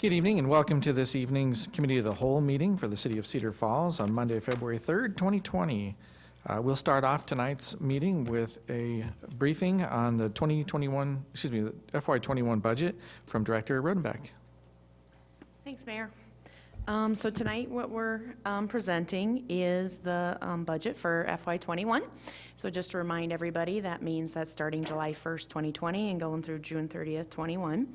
Good evening and welcome to this evening's Committee of the Whole meeting for the City of Cedar Falls on Monday, February 3rd, 2020. We'll start off tonight's meeting with a briefing on the the FY21 budget from Director Rodenbeck. Thanks, Mayor. So tonight what we're presenting is the budget for FY21. So just to remind everybody, that means that starting July 1st, 2020 and going through June 30th, 21.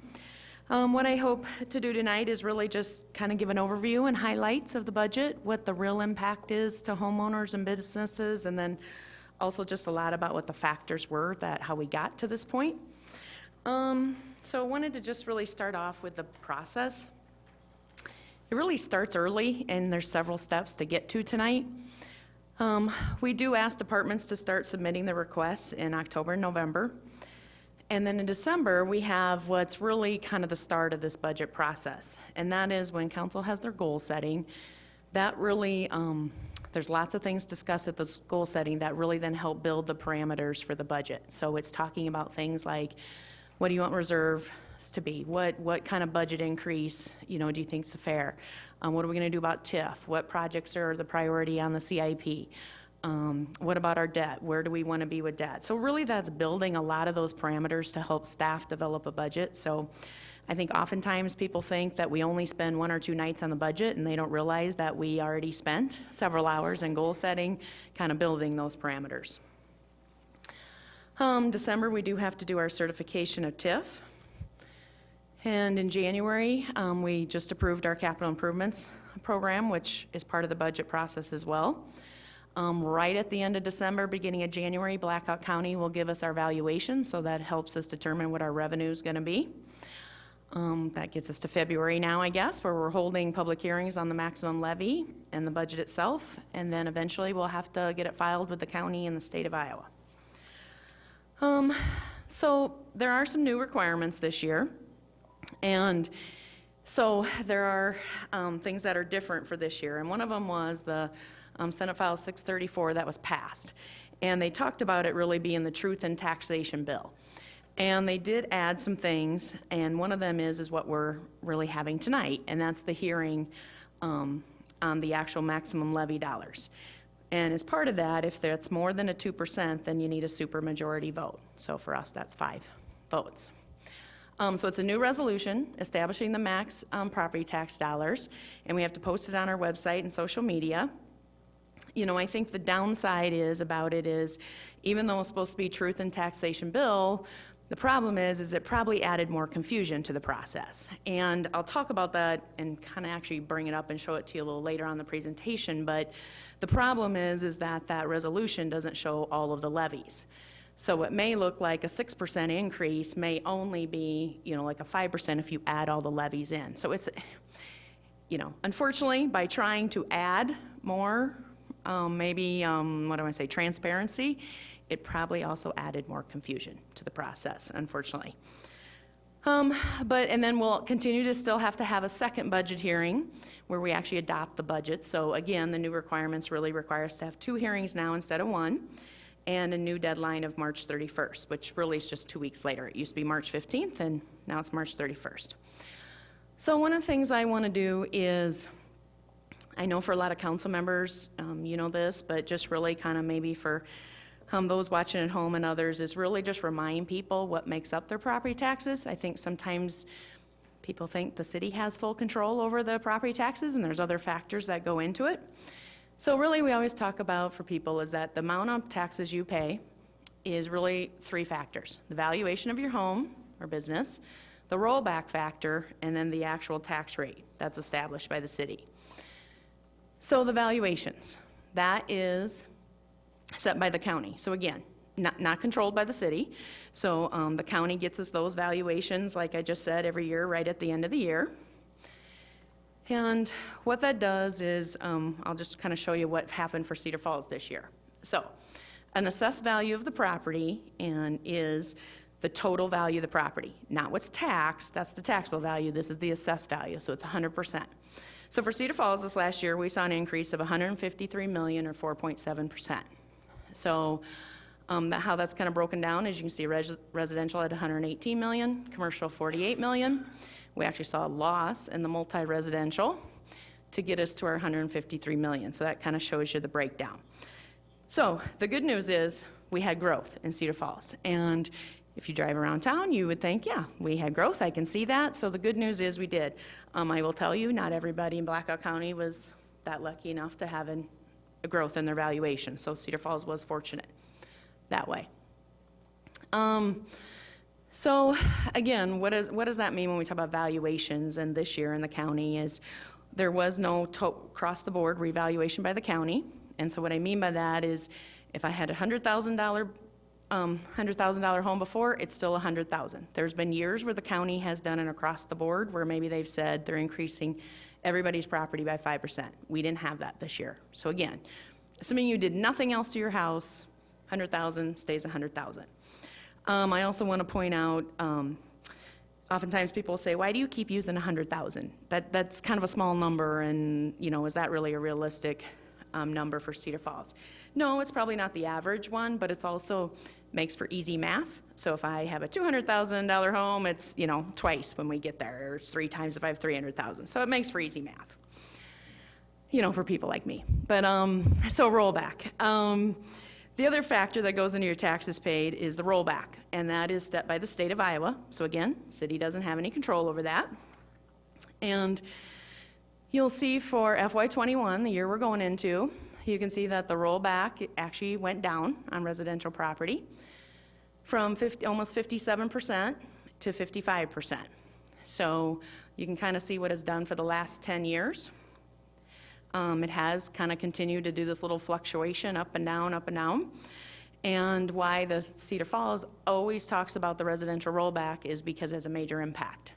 What I hope to do tonight is really just kind of give an overview and highlights of the budget, what the real impact is to homeowners and businesses, and then also just a lot about what the factors were that how we got to this point. So I wanted to just really start off with the process. It really starts early, and there's several steps to get to tonight. We do ask departments to start submitting the requests in October and November. And then in December, we have what's really kind of the start of this budget process. And that is when council has their goal setting. That really, there's lots of things discussed at this goal setting that really then help build the parameters for the budget. So it's talking about things like, what do you want reserves to be? What kind of budget increase, do you think is fair? What are we going to do about TIF? What projects are the priority on the CIP? What about our debt? Where do we want to be with debt? So really that's building a lot of those parameters to help staff develop a budget. So I think oftentimes people think that we only spend 1 or 2 nights on the budget and they don't realize that we already spent several hours in goal setting, kind of building those parameters. December we do have to do our certification of TIF. And in January, we just approved our capital improvements program, which is part of the budget process as well. Right at the end of December, beginning of January, Blackhawk County will give us our valuation, so that helps us determine what our revenue is going to be. That gets us to February now, I guess, where we're holding public hearings on the maximum levy and the budget itself, and then eventually we'll have to get it filed with the county and the state of Iowa. So there are some new requirements this year, and so there are things that are different for this year, and one of them was the Senate File 634 that was passed. And they talked about it really being the truth and taxation bill. And they did add some things, and one of them is what we're really having tonight, and that's the hearing on the actual maximum levy dollars. And as part of that, if that's more than a 2%, then you need a supermajority vote. So for us, that's 5 votes. So it's a new resolution establishing the max property tax dollars, and we have to post it on our website and social media. I think the downside about it is, even though it's supposed to be truth and taxation bill, the problem is it probably added more confusion to the process. And I'll talk about that and kind of actually bring it up and show it to you a little later on in the presentation, but the problem is that that resolution doesn't show all of the levies. So it may look like a 6% increase may only be, like a 5% if you add all the levies in. So it's, unfortunately, by trying to add more, transparency, it probably also added more confusion to the process, unfortunately. And then we'll continue to still have to have a second budget hearing where we actually adopt the budget. So again, the new requirements really require us to have 2 hearings now instead of 1, and a new deadline of March 31st, which really is just 2 weeks later. It used to be March 15th, and now it's March 31st. So one of the things I want to do is, I know for a lot of council members, you know this, but just really kind of maybe for those watching at home and others, is really just remind people what makes up their property taxes. I think sometimes people think the city has full control over the property taxes, and there's other factors that go into it. So really we always talk about for people is that the amount of taxes you pay is really 3 factors: the valuation of your home or business, the rollback factor, and then the actual tax rate that's established by the city. So the valuations, that is set by the county. So again, not controlled by the city. So the county gets us those valuations, like I just said, every year right at the end of the year. And what that does is, I'll just kind of show you what happened for Cedar Falls this year. So an assessed value of the property is the total value of the property. Not what's taxed, that's the taxable value. This is the assessed value, so it's 100%. So for Cedar Falls this last year, we saw an increase of $153 million or 4.7%. So how that's kind of broken down is you can see residential at $118 million, commercial $48 million. We actually saw a loss in the multi-residential to get us to our 153 million. So that kind of shows you the breakdown. So the good news is we had growth in Cedar Falls. And if you drive around town, you would think, yeah, we had growth. I can see that. So the good news is we did. I will tell you, not everybody in Blackhawk County was that lucky enough to have a growth in their valuation. So Cedar Falls was fortunate that way. So again, what does that mean when we talk about valuations? And this year in the county is there was no across-the-board revaluation by the county. And so what I mean by that is if I had a $100,000 home before, it's still $100,000. There's been years where the county has done an across-the-board where maybe they've said they're increasing everybody's property by 5%. We didn't have that this year. So again, assuming you did nothing else to your house, 100,000 stays 100,000. I also want to point out, oftentimes people say, why do you keep using 100,000? That's kind of a small number, and is that really a realistic number for Cedar Falls? No, it's probably not the average one, but it's also makes for easy math. So if I have a $200,000 home, it's twice when we get there, or it's 3 times if I have 300,000. So it makes for easy math, for people like me. But so rollback. The other factor that goes into your taxes paid is the rollback, and that is set by the state of Iowa. So again, city doesn't have any control over that. And you'll see for FY21, the year we're going into, you can see that the rollback actually went down on residential property from almost 57% to 55%. So you can kind of see what it's done for the last 10 years. It has kind of continued to do this little fluctuation up and down, up and down. And why the Cedar Falls always talks about the residential rollback is because it has a major impact.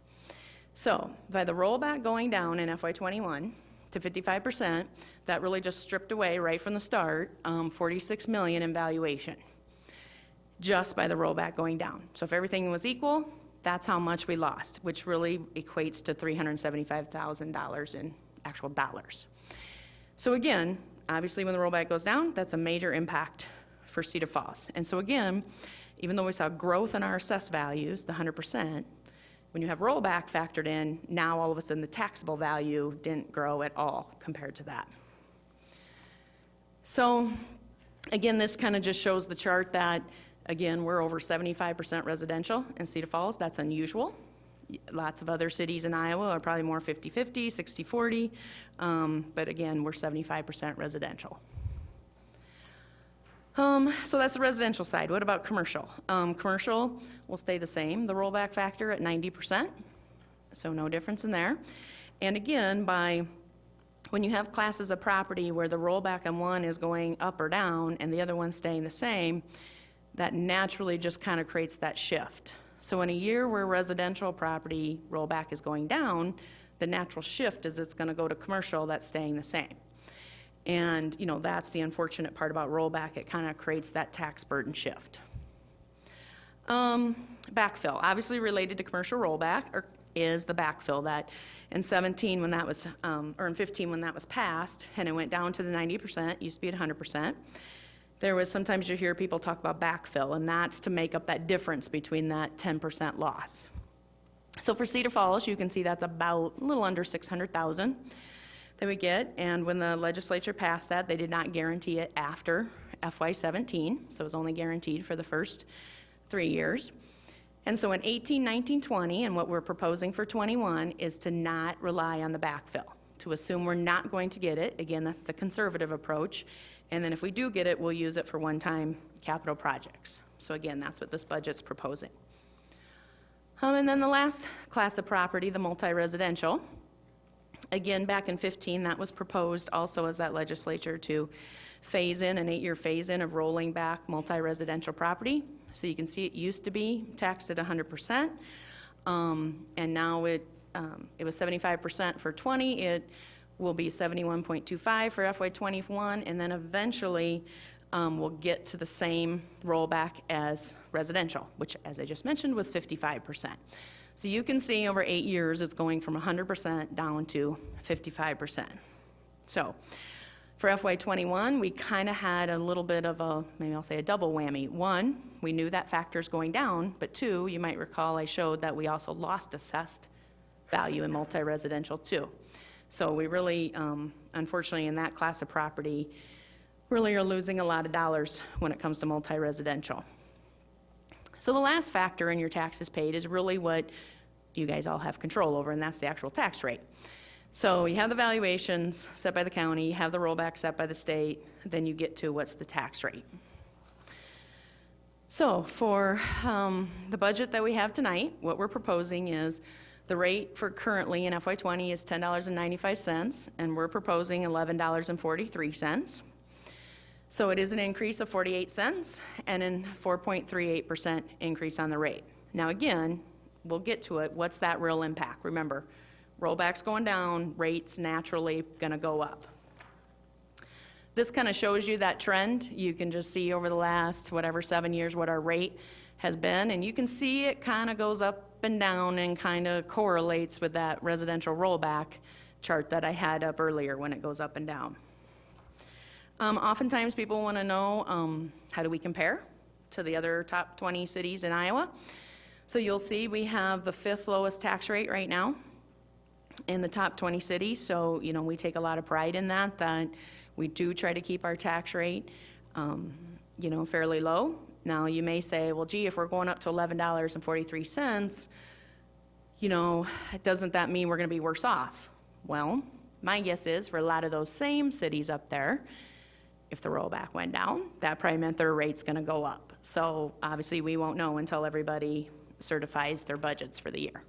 So by the rollback going down in FY21 to 55%, that really just stripped away right from the start $46 million in valuation just by the rollback going down. So if everything was equal, that's how much we lost, which really equates to $375,000 in actual dollars. So again, obviously when the rollback goes down, that's a major impact for Cedar Falls. And so again, even though we saw growth in our assessed values, the 100%, when you have rollback factored in, now all of a sudden the taxable value didn't grow at all compared to that. So again, this kind of just shows the chart that, again, we're over 75% residential in Cedar Falls. That's unusual. Lots of other cities in Iowa are probably more 50-50, 60-40, but again, we're 75% residential. So that's the residential side. What about commercial? Commercial will stay the same, the rollback factor at 90%, so no difference in there. And again, when you have classes of property where the rollback on one is going up or down and the other one's staying the same, that naturally just kind of creates that shift. So in a year where residential property rollback is going down, the natural shift is it's going to go to commercial that's staying the same. And that's the unfortunate part about rollback. It kind of creates that tax burden shift. Backfill, obviously related to commercial rollback, is the backfill that in 17 when that was, or in 15 when that was passed, and it went down to the 90%, used to be at 100%. There was sometimes you hear people talk about backfill, and that's to make up that difference between that 10% loss. So for Cedar Falls, you can see that's about a little under 600,000 that we get, and when the legislature passed that, they did not guarantee it after FY17, so it was only guaranteed for the first 3 years. And so in 18, 19, 20, and what we're proposing for 21 is to not rely on the backfill, to assume we're not going to get it. Again, that's the conservative approach. And then if we do get it, we'll use it for one-time capital projects. So again, that's what this budget's proposing. And then the last class of property, the multi-residential. Again, back in 15, that was proposed also as that legislature to phase in, an 8-year phase-in of rolling back multi-residential property. So you can see it used to be taxed at 100%, and now it was 75% for 20. It will be 71.25 for FY21, and then eventually we'll get to the same rollback as residential, which, as I just mentioned, was 55%. So you can see over 8 years, it's going from 100% down to 55%. So for FY21, we kind of had a little bit of a, maybe I'll say a double whammy. One, we knew that factor's going down, but two, you might recall I showed that we also lost assessed value in multi-residential too. So we really, unfortunately, in that class of property, really are losing a lot of dollars when it comes to multi-residential. So the last factor in your taxes paid is really what you guys all have control over, and that's the actual tax rate. So you have the valuations set by the county, you have the rollback set by the state, then you get to what's the tax rate. So for the budget that we have tonight, what we're proposing is the rate for currently in FY20 is $10.95, and we're proposing $11.43. So it is an increase of 48 cents and a 4.38% increase on the rate. Now again, we'll get to it. What's that real impact? Remember, rollback's going down, rates naturally gonna go up. This kind of shows you that trend. You can just see over the last, 7 years, what our rate has been, and you can see it kind of goes up and down and kind of correlates with that residential rollback chart that I had up earlier when it goes up and down. Oftentimes people want to know how do we compare to the other top 20 cities in Iowa. So you'll see we have the 5th lowest tax rate right now in the top 20 cities. So, we take a lot of pride in that we do try to keep our tax rate, fairly low. Now, you may say, well, gee, if we're going up to $11.43, doesn't that mean we're going to be worse off? Well, my guess is for a lot of those same cities up there, if the rollback went down, that probably meant their rate's going to go up. So obviously we won't know until everybody certifies their budgets for the year.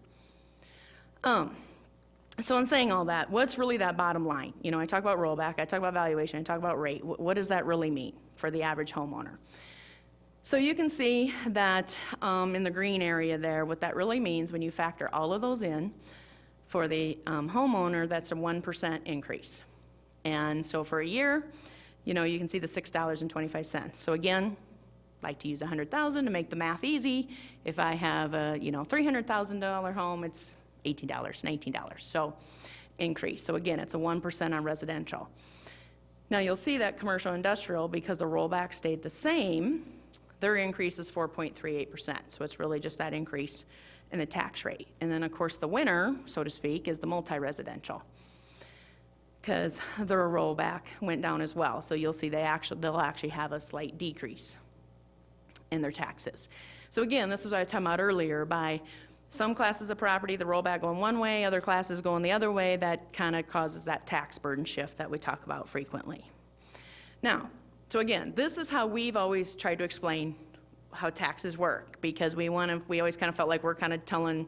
So in saying all that, what's really that bottom line? I talk about rollback, I talk about valuation, I talk about rate. What does that really mean for the average homeowner? So you can see that in the green area there, what that really means when you factor all of those in, for the homeowner, that's a 1% increase. And so for a year, you can see the $6.25. So again, like to use $100,000 to make the math easy. If I have a $300,000 home, it's $18, $19. So increase. So again, it's a 1% on residential. Now you'll see that commercial industrial, because the rollback stayed the same, their increase is 4.38%. So it's really just that increase in the tax rate. And then of course the winner, so to speak, is the multi-residential, because their rollback went down as well. So you'll see they'll actually have a slight decrease in their taxes. So again, this is what I was talking about earlier. By some classes of property, the rollback going one way, other classes going the other way, that kind of causes that tax burden shift that we talk about frequently. Now, so again, this is how we've always tried to explain how taxes work, because we always kind of felt like we're kind of telling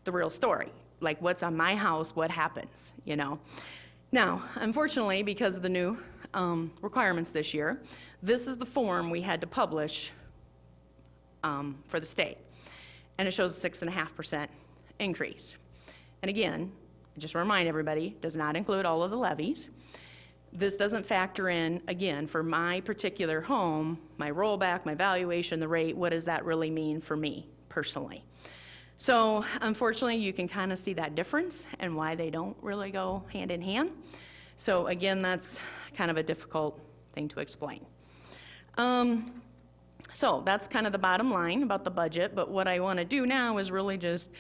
the real story, like what's on my house, what happens, Now, unfortunately, because of the new requirements this year, this is the form we had to publish for the state. And it shows a 6.5% increase. And again, just to remind everybody, does not include all of the levies. This doesn't factor in, again, for my particular home, my rollback, my valuation, the rate, what does that really mean for me personally? So unfortunately, you can kind of see that difference and why they don't really go hand in hand. So again, that's kind of a difficult thing to explain. So that's kind of the bottom line about the budget, but what I want to do now is really just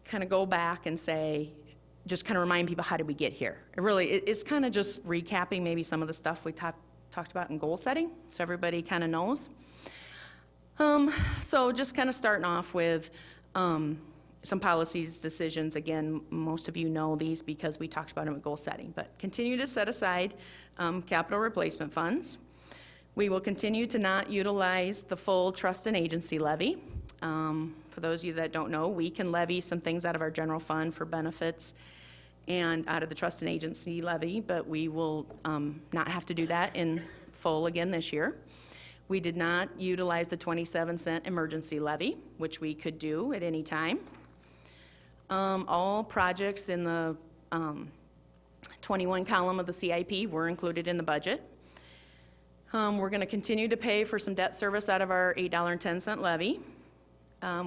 kind of go back and say, just kind of remind people, how did we get here? It's kind of just recapping maybe some of the stuff we talked about in goal setting, so everybody kind of knows. So just kind of starting off with some policies, decisions. Again, most of you know these because we talked about them at goal setting, but continue to set aside capital replacement funds. We will continue to not utilize the full trust and agency levy. For those of you that don't know, we can levy some things out of our general fund for benefits and out of the trust and agency levy, but we will not have to do that in full again this year. We did not utilize the 27-cent emergency levy, which we could do at any time. All projects in the 21 column of the CIP were included in the budget. We're going to continue to pay for some debt service out of our $8.10 levy.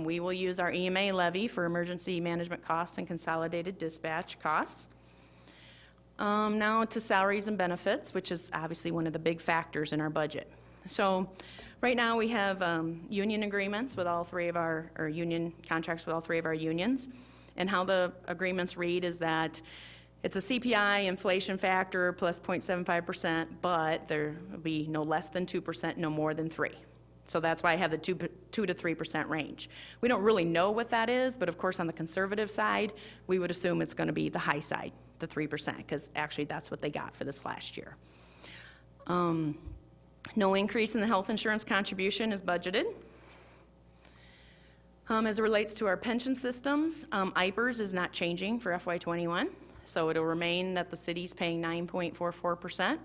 We will use our EMA levy for emergency management costs and consolidated dispatch costs. Now to salaries and benefits, which is obviously one of the big factors in our budget. So right now we have union agreements with all three of our, or union contracts with all three of our unions. And how the agreements read is that it's a CPI inflation factor plus 0.75%, but there will be no less than 2%, no more than 3%. So that's why I have the 2 to 3% range. We don't really know what that is, but of course on the conservative side, we would assume it's going to be the high side, the 3%, because actually that's what they got for this last year. No increase in the health insurance contribution is budgeted. As it relates to our pension systems, IPERS is not changing for FY21, so it'll remain that the city's paying 9.44%.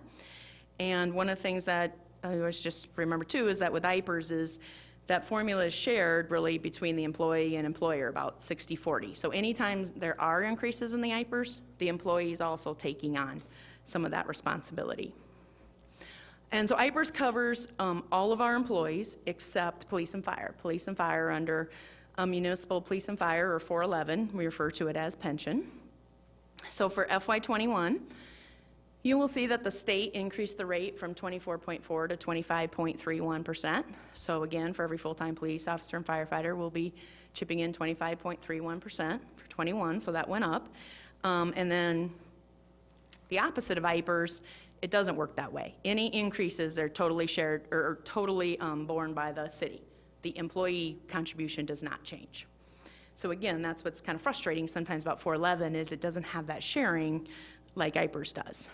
And one of the things that I always just remember too is that with IPERS is that formula is shared really between the employee and employer, about 60-40. So anytime there are increases in the IPERS, the employee is also taking on some of that responsibility. And so IPERS covers all of our employees except police and fire. Police and fire under municipal police and fire, or 411, we refer to it as pension. So for FY21, you will see that the state increased the rate from 24.4 to 25.31%. So again, for every full-time police officer and firefighter, we'll be chipping in 25.31% for 21, so that went up. And then the opposite of IPERS, it doesn't work that way. Any increases are totally shared or totally borne by the city. The employee contribution does not change. So again, that's what's kind of frustrating sometimes about 411 is it doesn't have that sharing like IPERS does.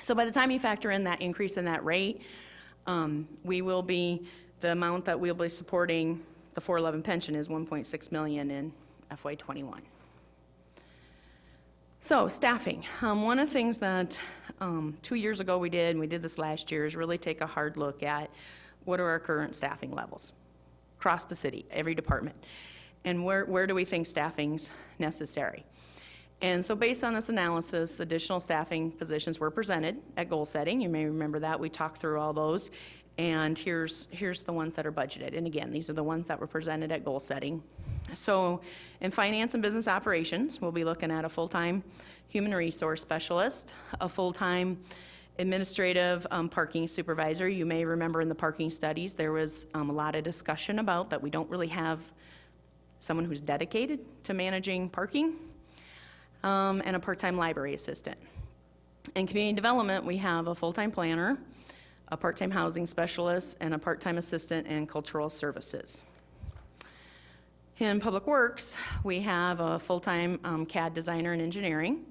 So by the time you factor in that increase in that rate, the amount that we'll be supporting the 411 pension is $1.6 million in FY21. So staffing. One of the things that 2 years ago we did, and we did this last year, is really take a hard look at what are our current staffing levels across the city, every department, and where do we think staffing's necessary. And so based on this analysis, additional staffing positions were presented at goal setting. You may remember that. We talked through all those. And here's the ones that are budgeted. And again, these are the ones that were presented at goal setting. So in finance and business operations, we'll be looking at a full-time human resource specialist, a full-time administrative parking supervisor. You may remember in the parking studies, there was a lot of discussion about that we don't really have someone who's dedicated to managing parking. And a part-time library assistant. In community development, we have a full-time planner, a part-time housing specialist, and a part-time assistant in cultural services. In public works, we have a full-time CAD designer in engineering,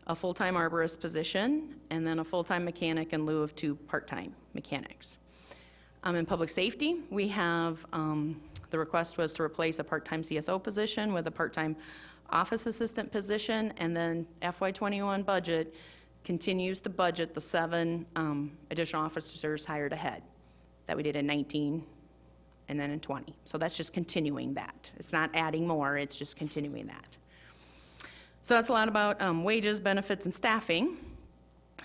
a full-time arborist position, and then a full-time mechanic in lieu of 2 part-time mechanics. In public safety, we have, the request was to replace a part-time CSO position with a part-time office assistant position, and then FY21 budget continues to budget the 7 additional officers hired ahead that we did in 19 and then in 20. So that's just continuing that. It's not adding more, it's just continuing that. So that's a lot about wages, benefits, and staffing.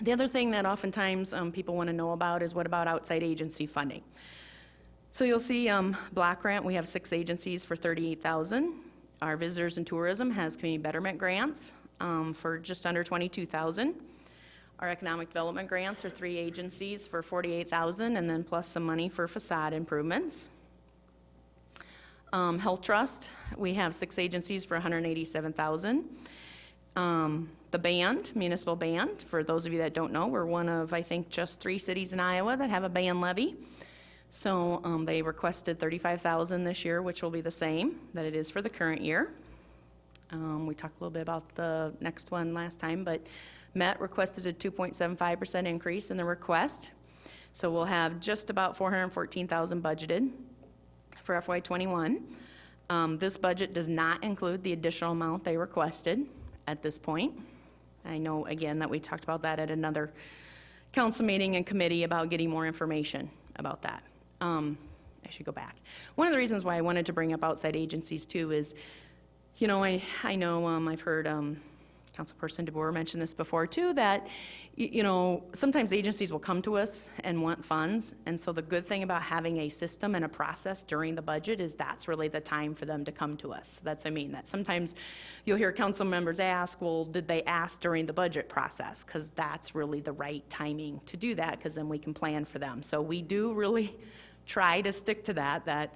The other thing that oftentimes people want to know about is what about outside agency funding? So you'll see block grant, we have 6 agencies for $38,000. Our visitors and tourism has community betterment grants for just under $22,000. Our economic development grants are 3 agencies for $48,000, and then plus some money for facade improvements. Health Trust, we have 6 agencies for $187,000. The band, municipal band, for those of you that don't know, we're one of, I think, just 3 cities in Iowa that have a band levy. So they requested $35,000 this year, which will be the same that it is for the current year. We talked a little bit about the next one last time, but Met requested a 2.75% increase in the request. So we'll have just about $414,000 budgeted for FY21. This budget does not include the additional amount they requested at this point. I know, again, that we talked about that at another council meeting and committee about getting more information about that. I should go back. One of the reasons why I wanted to bring up outside agencies too is, you know, I know I've heard Councilperson DeBoer mention this before too, that you know, sometimes agencies will come to us and want funds, and so the good thing about having a system and a process during the budget is that's really the time for them to come to us. That's what I mean, that sometimes you'll hear council members ask, well, did they ask during the budget process? Because that's really the right timing to do that, because then we can plan for them. So we do really try to stick to that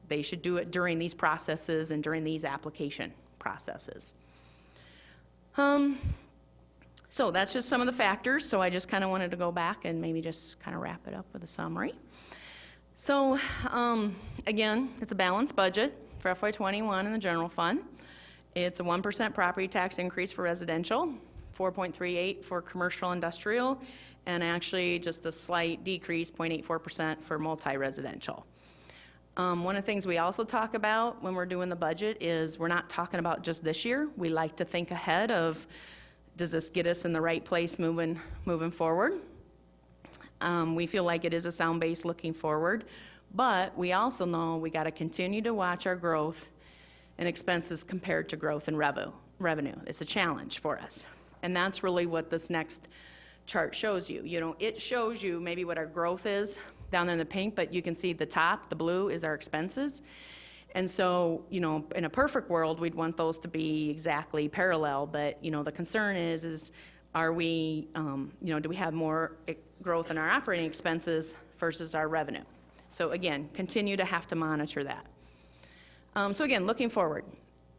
they should do it during these processes and during these application processes. So that's just some of the factors. So I just kind of wanted to go back and maybe just kind of wrap it up with a summary. So again, it's a balanced budget for FY21 in the general fund. It's a 1% property tax increase for residential, 4.38 for commercial industrial, and actually just a slight decrease, 0.84% for multi-residential. One of the things we also talk about when we're doing the budget is we're not talking about just this year. We like to think ahead of, does this get us in the right place moving forward? We feel like it is a sound base looking forward, but we also know we got to continue to watch our growth and expenses compared to growth in revenue. It's a challenge for us. And that's really what this next chart shows you. You know, it shows you maybe what our growth is down there in the pink, but you can see the top, the blue, is our expenses. And so, you know, in a perfect world, we'd want those to be exactly parallel, but, you know, the concern is are we, you know, do we have more growth in our operating expenses versus our revenue? So again, continue to have to monitor that. So again, looking forward.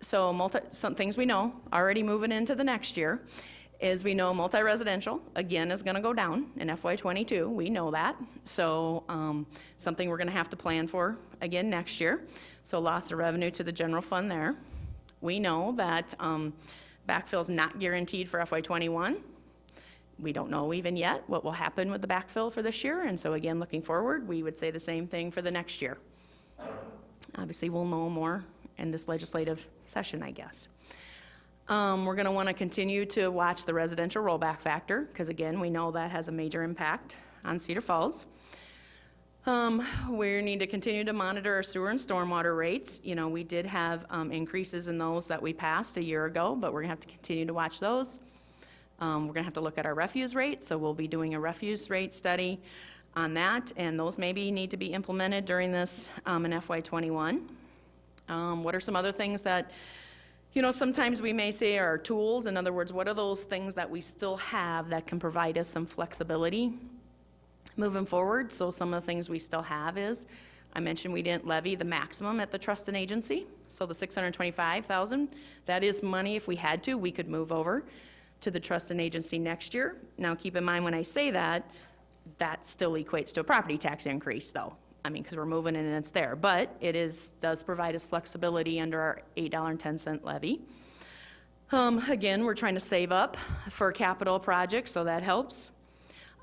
So some things we know, already moving into the next year, is we know multi-residential, again, is gonna go down in FY22, we know that. So something we're gonna have to plan for again next year. So loss of revenue to the general fund there. We know that backfill is not guaranteed for FY21. We don't know even yet what will happen with the backfill for this year. And so again, looking forward, we would say the same thing for the next year. Obviously, we'll know more in this legislative session, I guess. We're going to want to continue to watch the residential rollback factor, because again, we know that has a major impact on Cedar Falls. We need to continue to monitor our sewer and stormwater rates. You know, we did have increases in those that we passed a year ago, but we're going to have to continue to watch those. We're going to have to look at our refuse rates, so we'll be doing a refuse rate study on that, and those maybe need to be implemented during this in FY21. What are some other things that, you know, sometimes we may say are tools? In other words, what are those things that we still have that can provide us some flexibility moving forward? So some of the things we still have is, I mentioned we didn't levy the maximum at the trust and agency, so the $625,000, that is money if we had to, we could move over to the trust and agency next year. Now keep in mind when I say that, that still equates to a property tax increase though. I mean, because we're moving in and it's there, but it does provide us flexibility under our $8.10 levy. Again, we're trying to save up for capital projects, so that helps.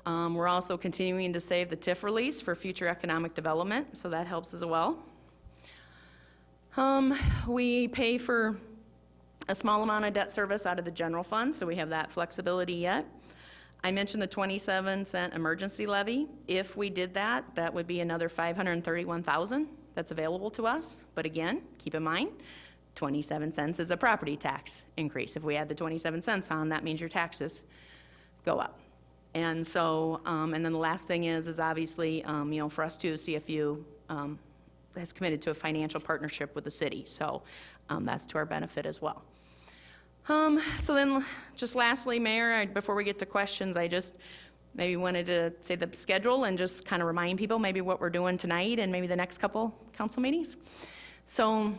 We're also continuing to save the TIF release for future economic development, so that helps as well. We pay for a small amount of debt service out of the general fund, so we have that flexibility yet. I mentioned the 27-cent emergency levy. If we did that, that would be another $531,000 that's available to us. But again, keep in mind, 27 cents is a property tax increase. If we add the 27 cents on, that means your taxes go up. And so, and then the last thing is obviously, you know, for us too, CFU has committed to a financial partnership with the city. So that's to our benefit as well. So then, just lastly, Mayor, before we get to questions, I just maybe wanted to say the schedule and just kind of remind people maybe what we're doing tonight and maybe the next couple council meetings. So,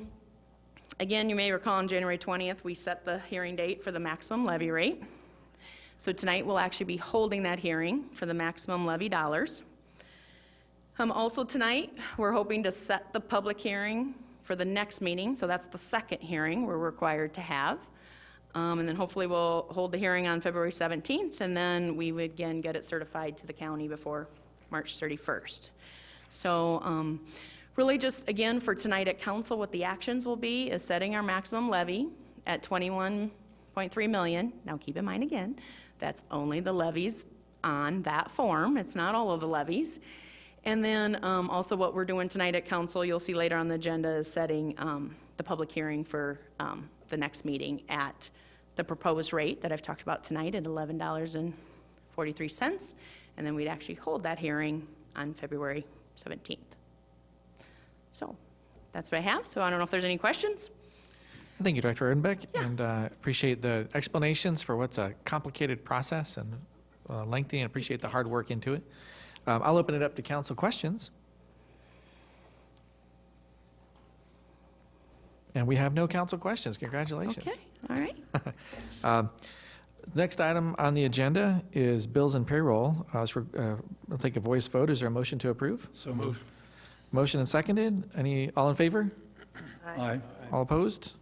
again, you may recall on January 20th, we set the hearing date for the maximum levy rate. So tonight, we'll actually be holding that hearing for the maximum levy dollars. Also tonight, we're hoping to set the public hearing for the next meeting. So that's the second hearing we're required to have. And then hopefully we'll hold the hearing on February 17th, and then we would again get it certified to the county before March 31st. So really just, again, for tonight at council, what the actions will be is setting our maximum levy at $21.3 million. Now keep in mind again, that's only the levies on that form. It's not all of the levies. And then also what we're doing tonight at council, you'll see later on the agenda, is setting the public hearing for the next meeting at the proposed rate that I've talked about tonight at $11.43. And then we'd actually hold that hearing on February 17th. So that's what I have. So I don't know if there's any questions. Thank you, Director Erdenbeck, Yeah. and appreciate the explanations for what's a complicated process and lengthy, and appreciate the hard work into it. I'll open it up to council questions. And we have no council questions. Congratulations. Okay, all right. Next item on the agenda is bills and payroll. We'll take a voice vote. Is there a motion to approve? So moved. Motion and seconded. All in favor? Aye. All opposed?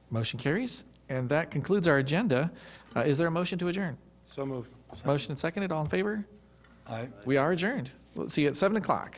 Motion carries. And that concludes our agenda. Is there a motion to adjourn? So moved. Motion and seconded. All in favor? Aye. We are adjourned. We'll see you at 7 o'clock.